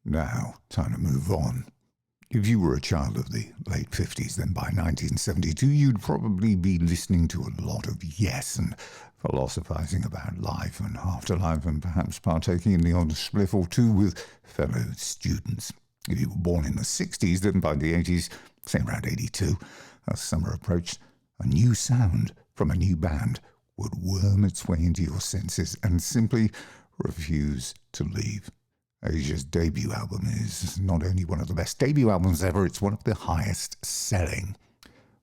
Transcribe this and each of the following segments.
Now, time to move on. If you were a child of the late 50s, then by 1972, you'd probably be listening to a lot of Yes and philosophizing about life and afterlife and perhaps partaking in the odd spliff or two with fellow students. If you were born in the 60s, then by the 80s, say around 82, as summer approached, a new sound from a new band would worm its way into your senses and simply refuse to leave. Asia's debut album is not only one of the best debut albums ever, it's one of the highest selling.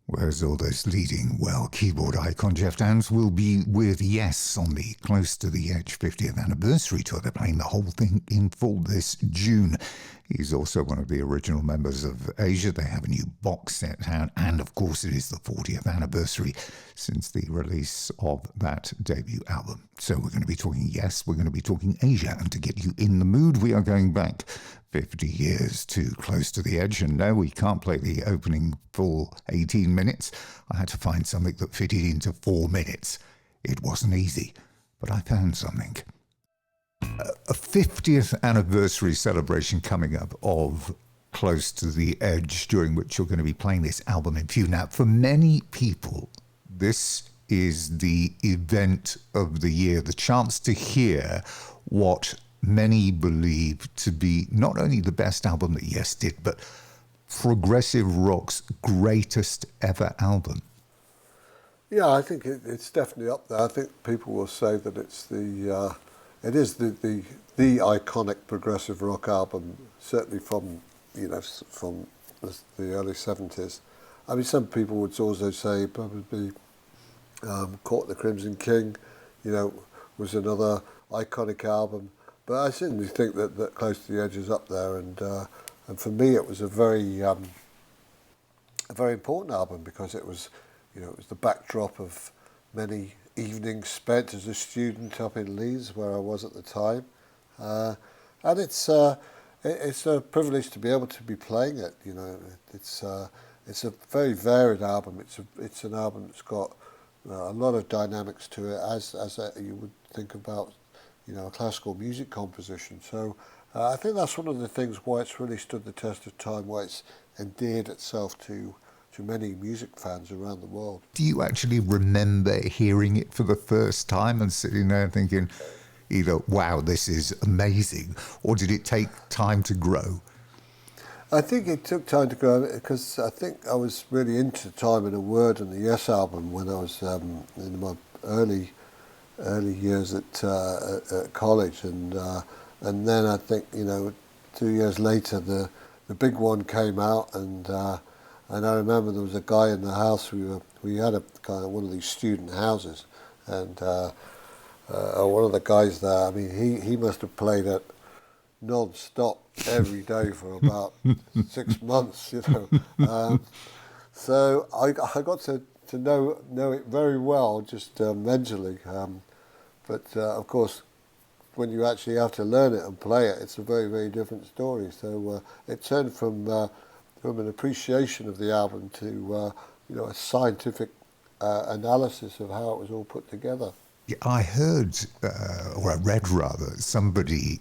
Whereas all those leading, keyboard icon Geoff Downes will be with Yes on the Close to the Edge 50th anniversary tour. They're playing the whole thing in full this June. He's also one of the original members of Asia. They have a new box set out, and of course it is the 40th anniversary since the release of that debut album. So we're going to be talking Yes, we're going to be talking Asia, and to get you in the mood, we are going back 50 years too Close to the Edge, and no, we can't play the opening full 18 minutes. I had to find something that fitted into 4 minutes. It wasn't easy, but I found something. A 50th anniversary celebration coming up of Close to the Edge, during which you're going to be playing this album in view. Now, for many people, this is the event of the year, the chance to hear what many believe to be not only the best album that Yes did, but progressive rock's greatest ever album. Yeah, I think it's definitely up there. I think people will say that it is the iconic progressive rock album, certainly from the early 70s. I mean, some people would also say probably Caught the Crimson King, was another iconic album. But I certainly think that Close to the Edge is up there, and for me it was a very important album because it was, it was the backdrop of many evenings spent as a student up in Leeds, where I was at the time, and it's a privilege to be able to be playing it. It's a very varied album. It's an album that's got a lot of dynamics to it, as you would think about a classical music composition. So I think that's one of the things why it's really stood the test of time, why it's endeared itself to many music fans around the world. Do you actually remember hearing it for the first time and sitting there thinking either, wow, this is amazing, or did it take time to grow? I think it took time to grow because I think I was really into Time and a Word and the Yes album when I was in my early years at college, and then I think 2 years later the big one came out, and I remember there was a guy in the house. We had a kind of one of these student houses, and one of the guys there, I mean, he must have played it non-stop every day for about 6 months, so I got to know it very well, just mentally. But of course, when you actually have to learn it and play it, it's a very, very different story. So it turned from an appreciation of the album to a scientific analysis of how it was all put together. Yeah, I heard, or I read rather, somebody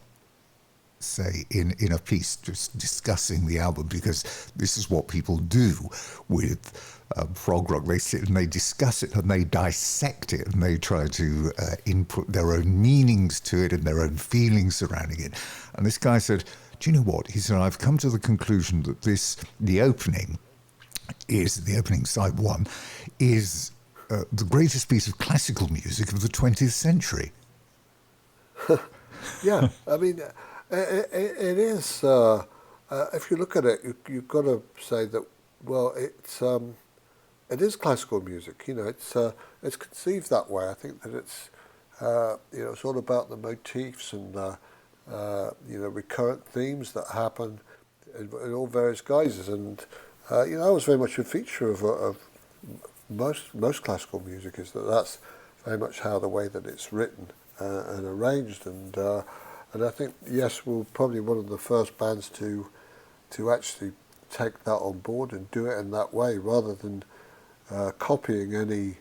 say in a piece just discussing the album, because this is what people do with prog rock. They sit and they discuss it and they dissect it and they try to input their own meanings to it and their own feelings surrounding it. And this guy said, do you know what? He said, I've come to the conclusion that the opening side one, is the greatest piece of classical music of the 20th century. Yeah, I mean, it is. If you look at it, you've got to say that. Well, it is classical music. It's conceived that way. I think that it's it's all about the motifs and recurrent themes that happen in all various guises. And that was very much a feature of most classical music, is that's very much how the way that it's written and arranged. And I think Yes were probably one of the first bands to actually take that on board and do it in that way, rather than copying any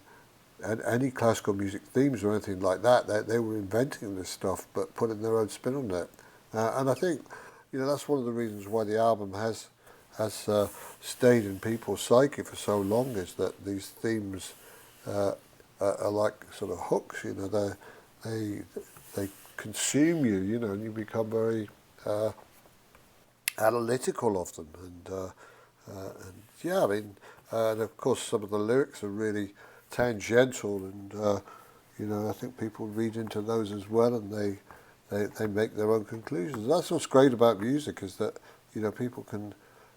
classical music themes or anything like that. They were inventing this stuff but putting their own spin on it. And I think that's one of the reasons why the album has stayed in people's psyche for so long, is that these themes are like sort of hooks. They consume you, and you become very analytical of them, and yeah, I mean, and of course some of the lyrics are really tangential, and I think people read into those as well, and they make their own conclusions. That's what's great about music, is that people can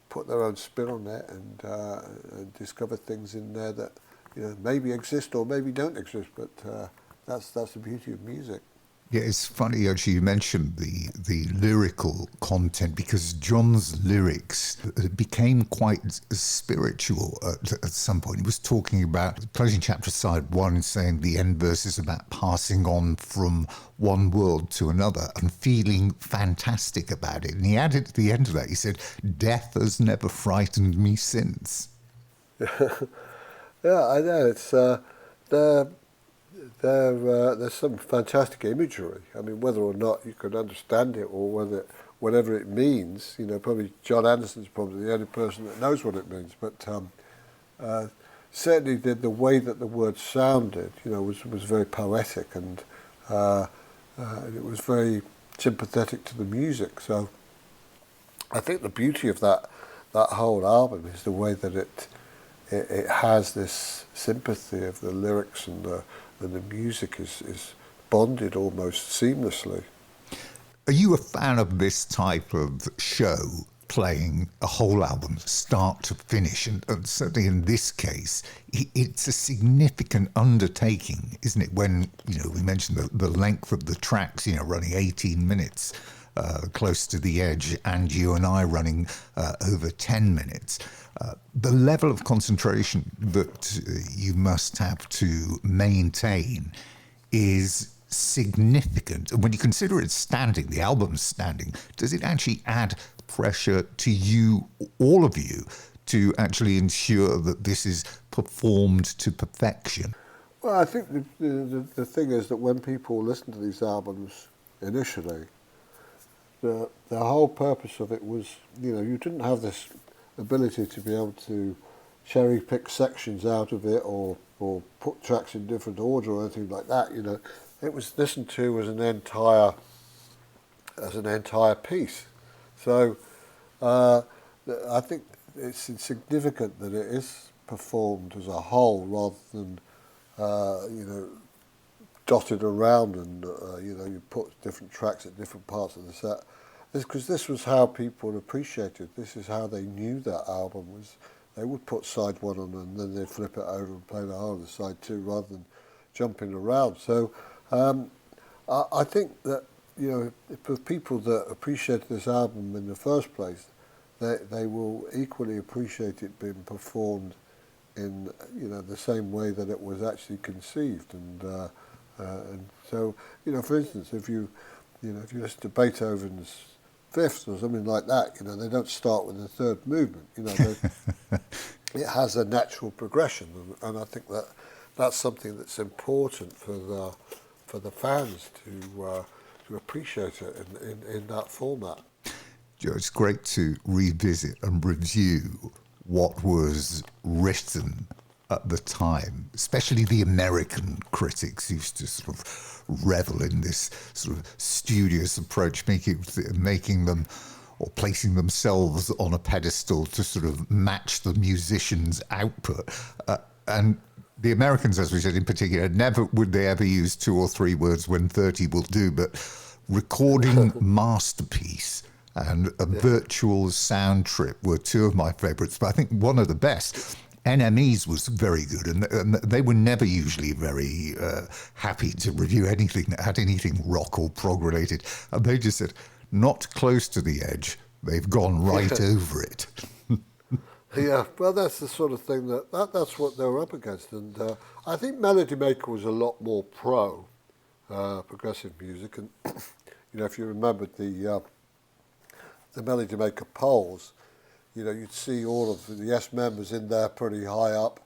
put their own spin on it, and discover things in there that maybe exist or maybe don't exist, but that's the beauty of music. Yeah, it's funny actually you mentioned the lyrical content, because John's lyrics became quite spiritual at some point. He was talking about closing chapter side 1, saying the end verse is about passing on from one world to another and feeling fantastic about it. And he added at the end of that, he said, "Death has never frightened me since." Yeah, I know. There's some fantastic imagery. I mean, whether or not you can understand it, or whatever it means, probably John Anderson's probably the only person that knows what it means. But certainly the way that the words sounded, was very poetic, and it was very sympathetic to the music. So I think the beauty of that whole album is the way that it has this sympathy of the lyrics, and the music is bonded almost seamlessly. Are you a fan of this type of show, playing a whole album start to finish? And certainly in this case, it's a significant undertaking, isn't it? When, we mentioned the length of the tracks, running 18 minutes, close to the edge, and you and I running over 10 minutes. The level of concentration that you must have to maintain is significant. And when you consider it standing, the album's standing, does it actually add pressure to you, all of you, to actually ensure that this is performed to perfection? Well, I think the thing is that when people listen to these albums initially, the whole purpose of it was, you didn't have this ability to be able to cherry pick sections out of it, or put tracks in different order or anything like that. It was listened to as an entire piece. So I think it's significant that it is performed as a whole, rather than dotted around, and you put different tracks at different parts of the set. Because this was how people appreciated. This is how they knew that album was. They would put side 1 on, and then they'd flip it over and play the whole of the side 2, rather than jumping around. So I think that for people that appreciated this album in the first place, they will equally appreciate it being performed in the same way that it was actually conceived. And so for instance, if you listen to Beethoven's Fifths or something like that, they don't start with the third movement. It has a natural progression, and I think that that's something that's important for the fans to appreciate it in that format. Joe, it's great to revisit and review what was written at the time, especially the American critics used to sort of revel in this sort of studious approach, making them, or placing themselves on a pedestal to sort of match the musician's output. And the Americans, as we said in particular, never would they ever use 2 or 3 words when 30 will do, but recording masterpiece and a virtual sound trip were 2 of my favourites, but I think one of the best, NME's, was very good, and they were never usually very happy to review anything that had anything rock or prog related, and they just said, not close to the edge, they've gone right over it. Yeah, well, that's the sort of thing that's what they were up against, and I think Melody Maker was a lot more progressive music, and if you remembered the Melody Maker polls, you'd see all of the Yes members in there pretty high up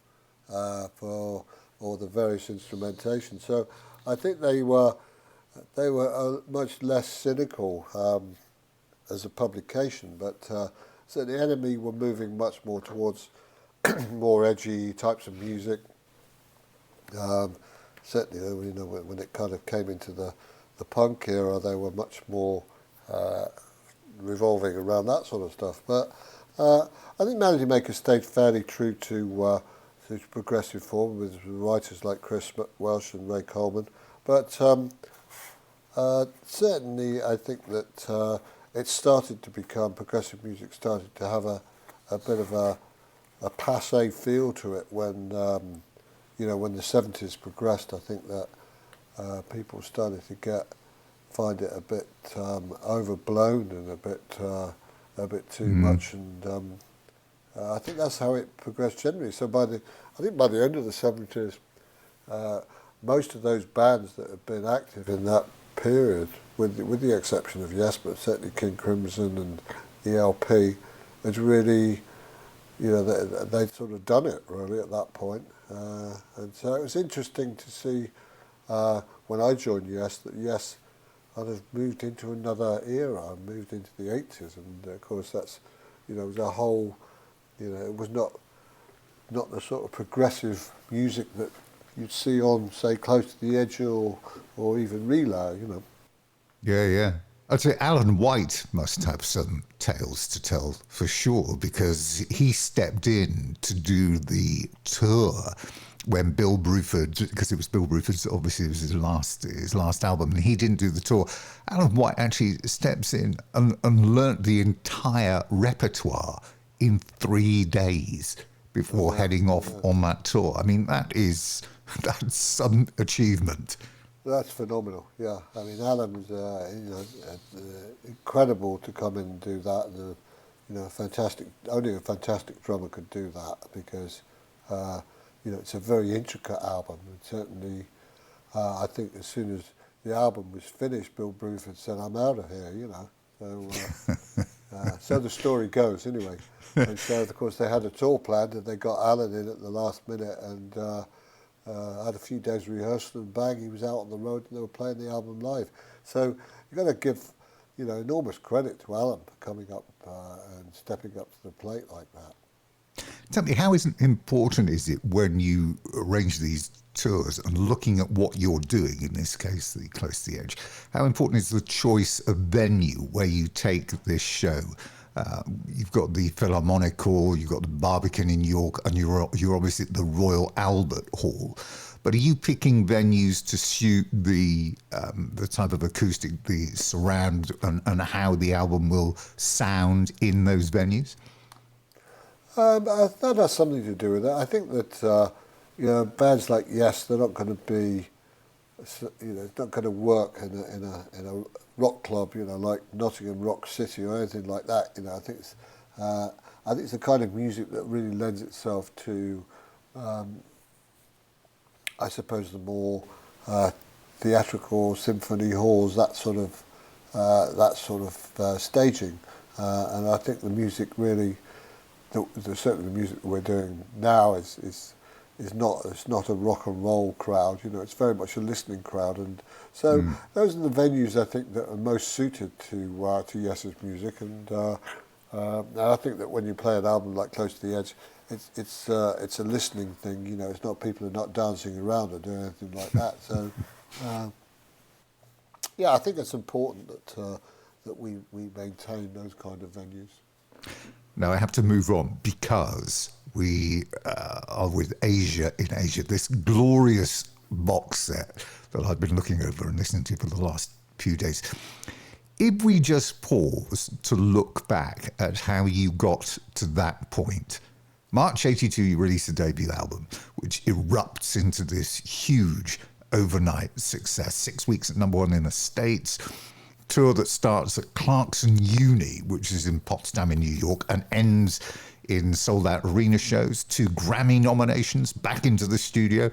for all the various instrumentation. So I think they were much less cynical as a publication, but so the Enemy were moving much more towards more edgy types of music. Certainly, you know, when it kind of came into the punk era, they were much more revolving around that sort of stuff. But I think Melody Maker stayed fairly true to progressive form with writers like Chris Welsh and Ray Coleman. But certainly, I think that it started to become, progressive music started to have a bit of a passé feel to it when, you know, when the 70s progressed. I think that people started to find it a bit overblown and a bit too much, and I think that's how it progressed generally. So I think by the end of the 70s, most of those bands that had been active in that period, with the exception of Yes, but certainly King Crimson and ELP, had really, you know, they'd sort of done it really at that point. And so it was interesting to see when I joined Yes that Yes I'd have moved into another era, moved into the 80s, and of course that's, you know, it was a whole, you know, it was not the sort of progressive music that you'd see on, say, Close to the Edge or even Relay, you know. Yeah. I'd say Alan White must have some tales to tell for sure, because he stepped in to do the tour when Bill Bruford, because it was Bill Bruford's, obviously it was his last album, and he didn't do the tour. Alan White actually steps in and learnt the entire repertoire in 3 days before heading off on that tour. I mean, that's some achievement. That's phenomenal. Yeah, I mean, Alan was, you know, incredible to come in and do that. And, you know, only a fantastic drummer could do that, because, you know, it's a very intricate album. And certainly, I think as soon as the album was finished, Bill Bruford said, "I'm out of here," you know. So, so the story goes, anyway. And so, of course, they had a tour planned, and they got Alan in at the last minute, and had a few days rehearsal, and bang, he was out on the road, and they were playing the album live. So you've got to give, you know, enormous credit to Alan for coming up and stepping up to the plate like that. Tell me, how important is it when you arrange these tours and looking at what you're doing, in this case, the Close to the Edge, how important is the choice of venue where you take this show? You've got the Philharmonic Hall, you've got the Barbican in York, and you're obviously at the Royal Albert Hall. But are you picking venues to suit the type of acoustic, the surround, and how the album will sound in those venues? That has something to do with it. I think that you know, bands like Yes, they're not going to be, you know, it's not going to work in a rock club, you know, like Nottingham Rock City or anything like that. You know, I think it's the kind of music that really lends itself to, I suppose, the more theatrical symphony halls, that sort of staging. And I think the music really, certainly the music that we're doing now is not a rock and roll crowd, you know, it's very much a listening crowd, and so those are the venues I think that are most suited to Yes's music, and I think that when you play an album like Close to the Edge, it's a listening thing, you know, it's not, people are not dancing around or doing anything like that, so yeah, I think it's important that we maintain those kind of venues. Now I have to move on, because we are with Asia in Asia, this glorious box set that I've been looking over and listening to for the last few days. If we just pause to look back at how you got to that point, March 82 you released a debut album, which erupts into this huge overnight success, 6 weeks at #1 in the States, tour that starts at Clarkson Uni, which is in Potsdam in New York, and ends in sold-out arena shows, 2 Grammy nominations, back into the studio,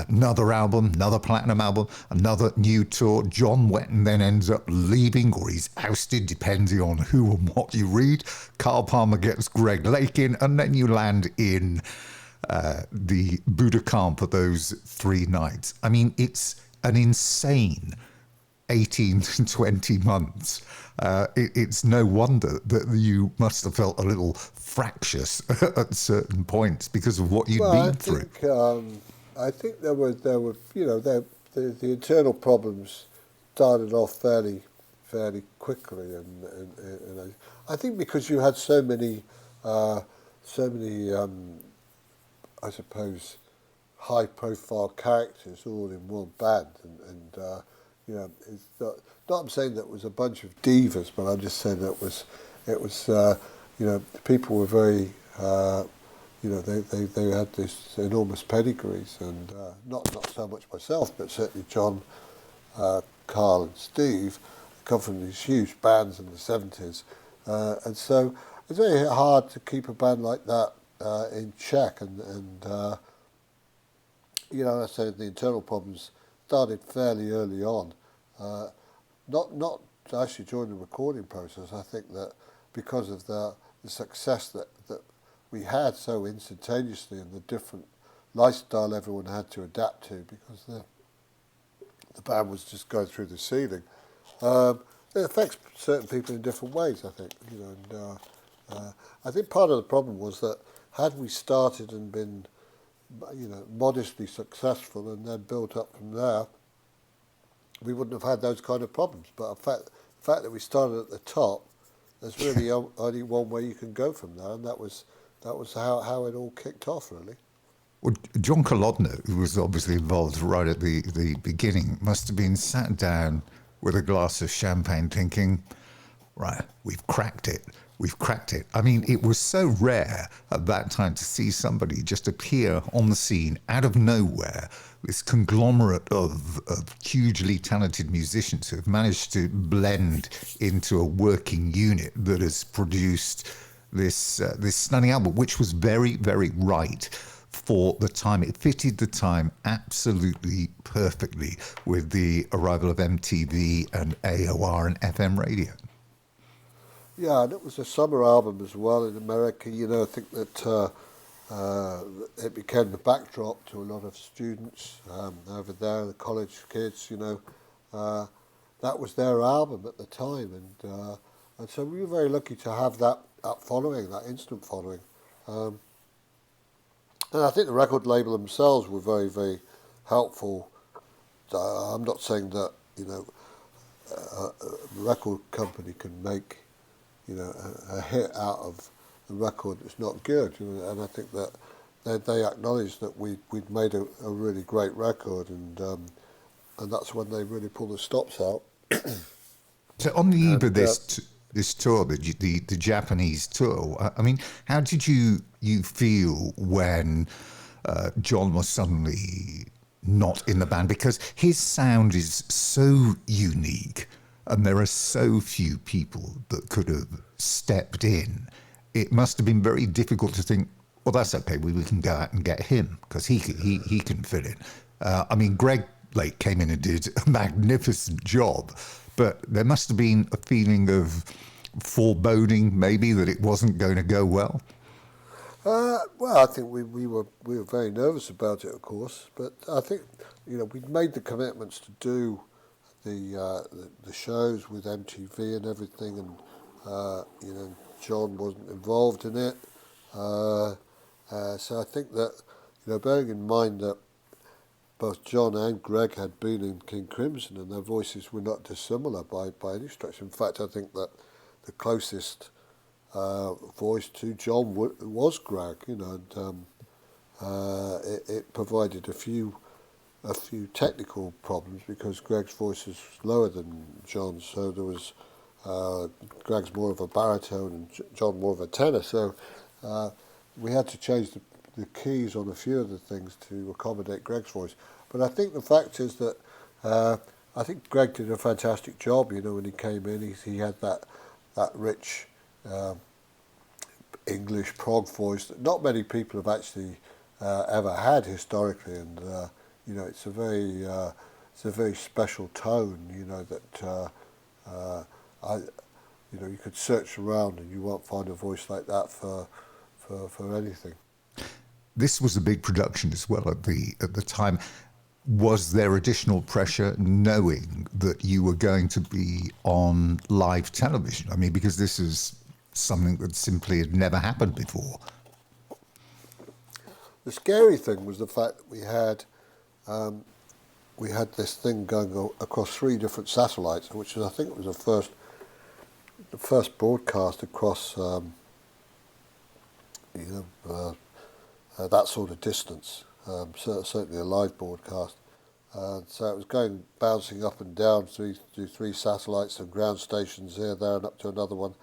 another album, another platinum album, another new tour. John Wetton then ends up leaving, or he's ousted, depending on who and what you read. Carl Palmer gets Greg Lake in, and then you land in the Budokan for those 3 nights. I mean, it's an insane 18 to 20 months, it's no wonder that you must have felt a little fractious at certain points because of what you'd Well, been through. I think there were the internal problems started off fairly quickly, and I think because you had so many I suppose high profile characters all in one band, and it's not I'm saying that it was a bunch of divas, but I'm just saying that it was people were very they had this enormous pedigrees, and not so much myself, but certainly John, Carl and Steve come from these huge bands in the 70s, and so it's very hard to keep a band like that in check, and I said the internal problems started fairly early on, not actually during the recording process. I think that because of the success that we had so instantaneously, and the different lifestyle everyone had to adapt to, because the band was just going through the ceiling. It affects certain people in different ways, I think. I think part of the problem was that had we started and been, modestly successful and then built up from there, we wouldn't have had those kind of problems. But the fact that we started at the top, there's really only one way you can go from there, and that was how it all kicked off, really. Well, John Kolodner, who was obviously involved right at the beginning, must have been sat down with a glass of champagne thinking, right, we've cracked it. We've cracked it. I mean, it was so rare at that time to see somebody just appear on the scene out of nowhere, this conglomerate of hugely talented musicians who have managed to blend into a working unit that has produced this stunning album, which was very, very right for the time. It fitted the time absolutely perfectly with the arrival of MTV and AOR and FM radio. Yeah, and it was a summer album as well in America. I think that it became the backdrop to a lot of students over there, the college kids. That was their album at the time, and so we were very lucky to have that following, that instant following. And I think the record label themselves were very, very helpful. I'm not saying that a record company can make a hit out of a record that's not good, and I think that they acknowledged that we'd made a really great record, and that's when they really pulled the stops out. So on the eve of this tour, the Japanese tour, I mean, how did you feel when John was suddenly not in the band? Because his sound is so unique, and there are so few people that could have stepped in. It must have been very difficult to think, well, that's okay, we can go out and get him, because he can fit in. I mean, Greg Lake came in and did a magnificent job, but there must have been a feeling of foreboding, maybe, that it wasn't going to go well. Well, I think we were very nervous about it, of course, but I think we'd made the commitments to do the shows with MTV and everything, and John wasn't involved in it. So I think that bearing in mind that both John and Greg had been in King Crimson, and their voices were not dissimilar by any stretch. In fact, I think that the closest voice to John was Greg, and it provided a few technical problems because Greg's voice is lower than John's, so there was Greg's more of a baritone and John more of a tenor, so we had to change the keys on a few of the things to accommodate Greg's voice. But I think the fact is that I think Greg did a fantastic job. When he came in, he had that rich English prog voice that not many people have actually ever had historically, and it's a very special tone. That you could search around and you won't find a voice like that for anything. This was a big production as well at the time. was there additional pressure knowing that you were going to be on live television? I mean, because this is something that simply had never happened before. The scary thing was the fact that we had this thing going across 3 different satellites, which was, I think, was the first broadcast across that sort of distance. Certainly a live broadcast. So it was bouncing up and down through 3 satellites and ground stations here, there, and up to another one.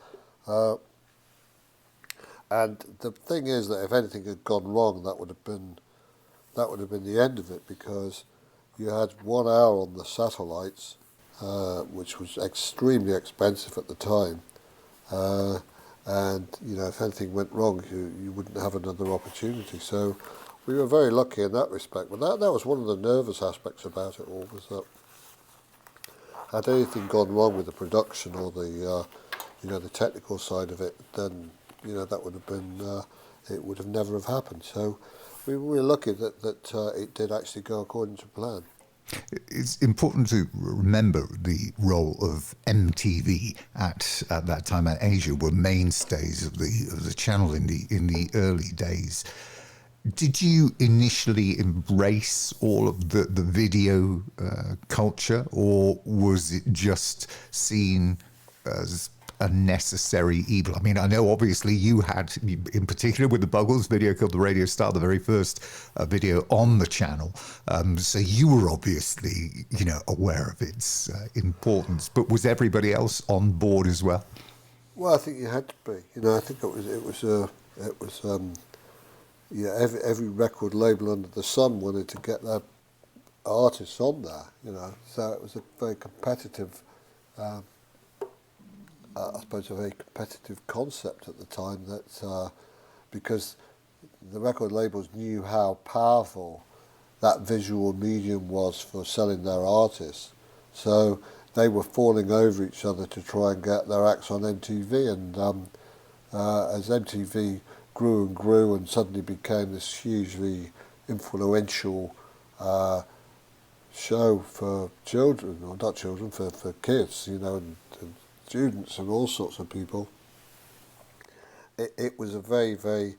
And the thing is that if anything had gone wrong, that would have been the end of it, because you had 1 hour on the satellites, which was extremely expensive at the time. And if anything went wrong, you wouldn't have another opportunity. So we were very lucky in that respect. But that was one of the nervous aspects about it all, was that had anything gone wrong with the production or the the technical side of it, then that would have been it would have never have happened. So we were lucky that it did actually go according to plan. It's important to remember the role of MTV at that time, and Asia were mainstays of the channel in the early days. Did you initially embrace all of the video culture, or was it just seen as a necessary evil? I mean, I know obviously you had, in particular with the Buggles video called The Radio Star, the very first video on the channel. So you were obviously, aware of its importance. But was everybody else on board as well? Well, I think you had to be. I think every record label under the sun wanted to get their artists on there. So it was a very competitive. I suppose a very competitive concept at the time, that because the record labels knew how powerful that visual medium was for selling their artists. So they were falling over each other to try and get their acts on MTV. And as MTV grew and grew and suddenly became this hugely influential show for children, or not children, for kids, and students and all sorts of people, it was a very, very,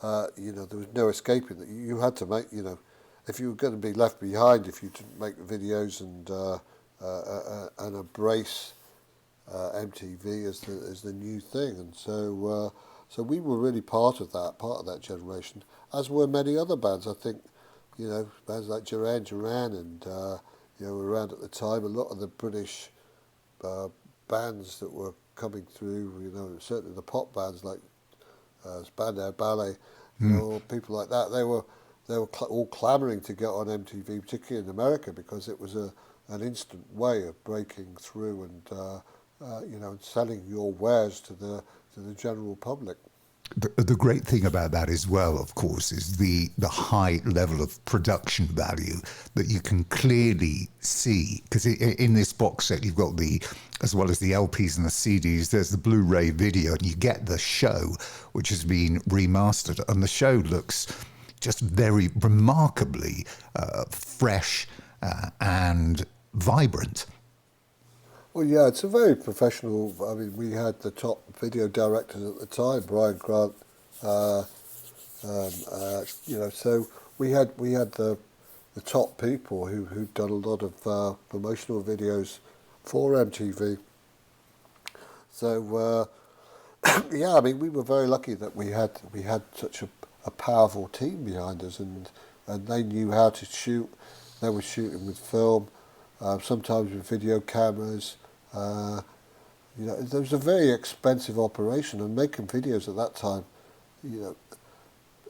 there was no escaping that. You had to make, if you were going to be left behind, if you didn't make the videos and embrace MTV as the new thing. And so we were really part of that generation, as were many other bands. I think, bands like Duran Duran and, were around at the time. A lot of the British bands that were coming through, certainly the pop bands like Spandau Ballet, people like that, they were all clamouring to get on MTV, particularly in America, because it was an instant way of breaking through and selling your wares to the general public. The great thing about that as well, of course, is the high level of production value that you can clearly see. Because in this box set, you've got as well as the LPs and the CDs, there's the Blu-ray video, and you get the show, which has been remastered. And the show looks just very remarkably fresh and vibrant. Well, yeah, it's a very professional. I mean, we had the top video directors at the time, Brian Grant. So we had the top people who'd done a lot of promotional videos for MTV. So yeah, I mean, we were very lucky that we had such a powerful team behind us, and they knew how to shoot. They were shooting with film, sometimes with video cameras. There was a very expensive operation, and making videos at that time,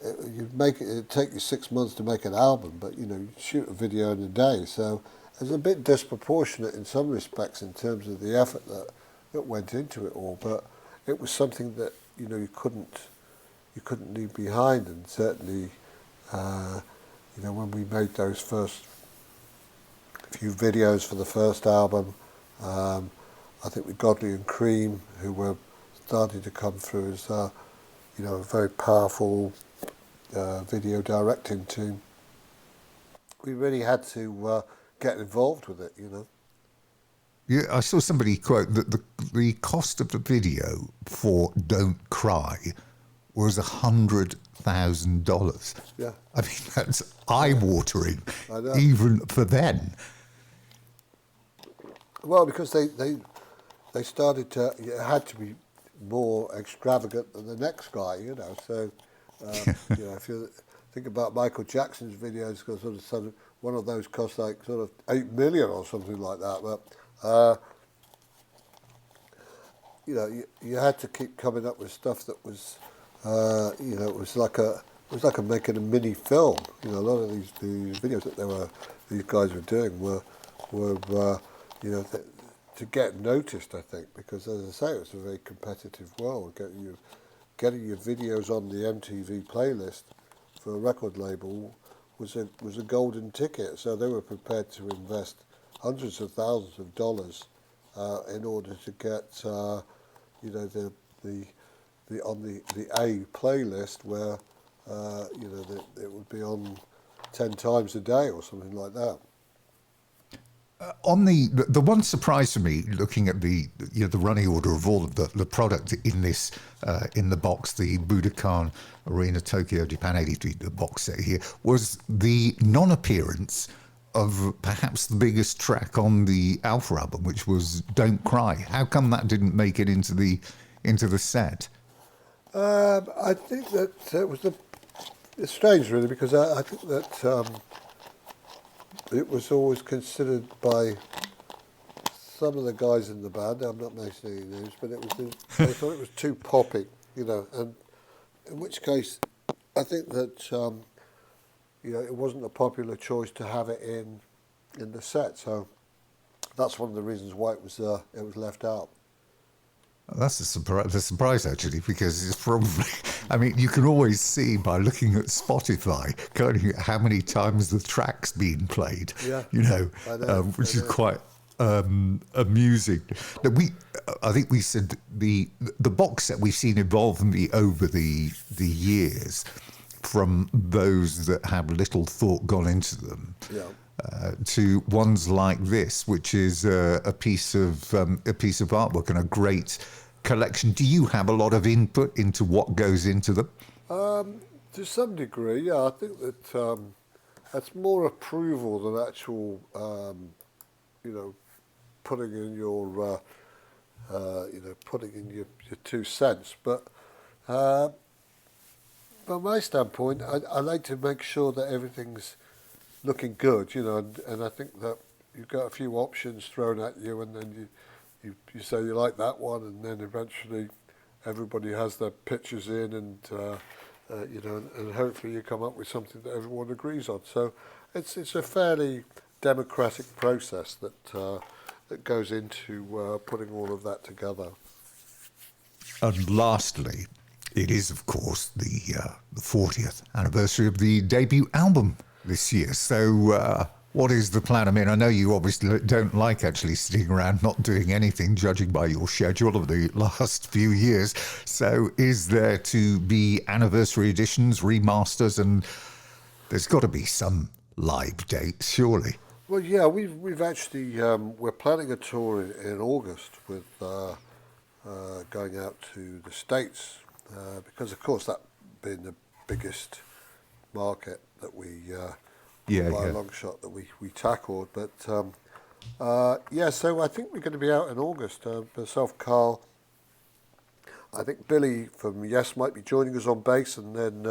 it'd take you 6 months to make an album, but you'd shoot a video in a day. So it was a bit disproportionate in some respects in terms of the effort that went into it all. But it was something that you couldn't leave behind, and certainly when we made those first few videos for the first album. I think with Godley and Cream, who were starting to come through as a very powerful video directing team. we really had to get involved with it, you know. Yeah, I saw somebody quote that the cost of the video for "Don't Cry" was $100,000. Yeah, I mean, that's eye-watering, I know. even for then. Well, because they started to, it had to be more extravagant than the next guy, you know. So, you know, if you think about Michael Jackson's videos, because sort of one of those cost like sort of 8 million or something like that. But you know, you had to keep coming up with stuff that was, you know, it was like making a mini film. You know, a lot of these videos that these guys were doing were you know, to get noticed, I think, because as I say, it's a very competitive world. Getting your videos on the MTV playlist for a record label was a golden ticket. So they were prepared to invest hundreds of thousands of dollars in order to get you know, the on the A playlist where you know, it would be on 10 times a day or something like that. On the one surprise for me, looking at the the running order of all of the product in this in the box, the Budokan Arena Tokyo Japan '83, the box set here, was the non-appearance of perhaps the biggest track on the Alpha album, which was "Don't Cry." How come that didn't make it into the set? I think that it's strange, really, because I think that it was always considered by some of the guys in the band, I'm not mentioning any names, but they thought it was too poppy, you know, and in which case I think that you know, it wasn't a popular choice to have it in the set, so that's one of the reasons why it was left out. That's the surprise actually, because it's probably, I mean, you can always see by looking at Spotify, can't you, how many times the track's been played, Yeah, you know, I know, which is quite amusing. Now, I think we said the box set we've seen evolve over the years from those that have little thought gone into them. Yeah. To ones like this, which is a piece of artwork and a great collection. Do you have a lot of input into what goes into them? To some degree, yeah. I think that that's more approval than actual, you know, putting in your, you know, putting in your 2 cents. But from my standpoint, I like to make sure that everything's looking good, you know, and I think that you've got a few options thrown at you, and then you say you like that one, and then eventually everybody has their pictures in, and you know, and hopefully you come up with something that everyone agrees on. So it's a fairly democratic process that goes into putting all of that together. And lastly, it is, of course, the 40th anniversary of the debut album this year. So what is the plan? I mean, I know you obviously don't like actually sitting around not doing anything, judging by your schedule of the last few years. So is there to be anniversary editions, remasters, and there's got to be some live dates, surely? Well, yeah, we've actually we're planning a tour in August with going out to the States because, of course, that being the biggest market that we by a long shot that we tackled. But yeah, so I think we're going to be out in August. Myself, Carl, I think Billy from Yes might be joining us on bass, and then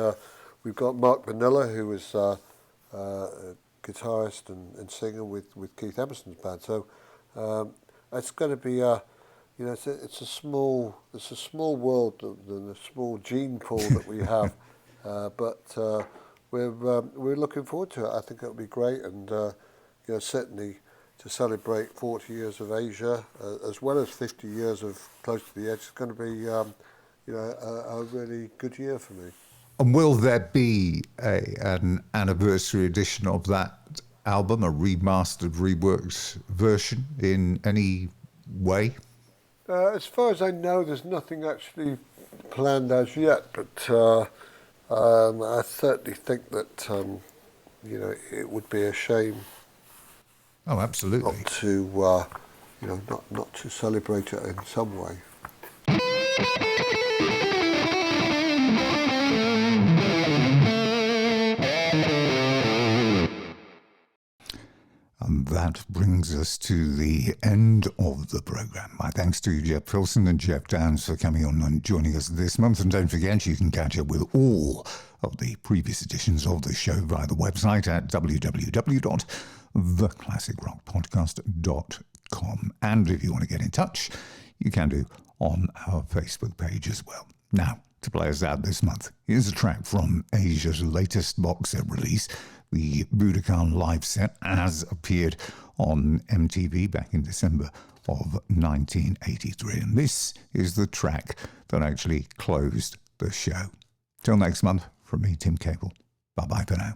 we've got Mark Vanilla, who is a guitarist and singer with Keith Emerson's band. So it's going to be you know, it's a small world and a small gene pool that we have, but we're looking forward to it. I think it'll be great, and you know, certainly to celebrate 40 years of Asia as well as 50 years of Close to the Edge, it's going to be you know, a really good year for me. And will there be an anniversary edition of that album, a remastered, reworked version in any way? As far as I know, there's nothing actually planned as yet, but I certainly think that it would be a shame Oh, absolutely. not to, not to celebrate it in some way. And that brings us to the end of the programme. My thanks to Jeff Pilson and Geoff Downes for coming on and joining us this month. And don't forget, you can catch up with all of the previous editions of the show via the website at www.theclassicrockpodcast.com. And if you want to get in touch, you can do on our Facebook page as well. Now, to play us out this month, here's a track from Asia's latest box set release, the Budokan live set, as appeared on MTV back in December of 1983. And this is the track that actually closed the show. Till next month, from me, Tim Cable. Bye-bye for now.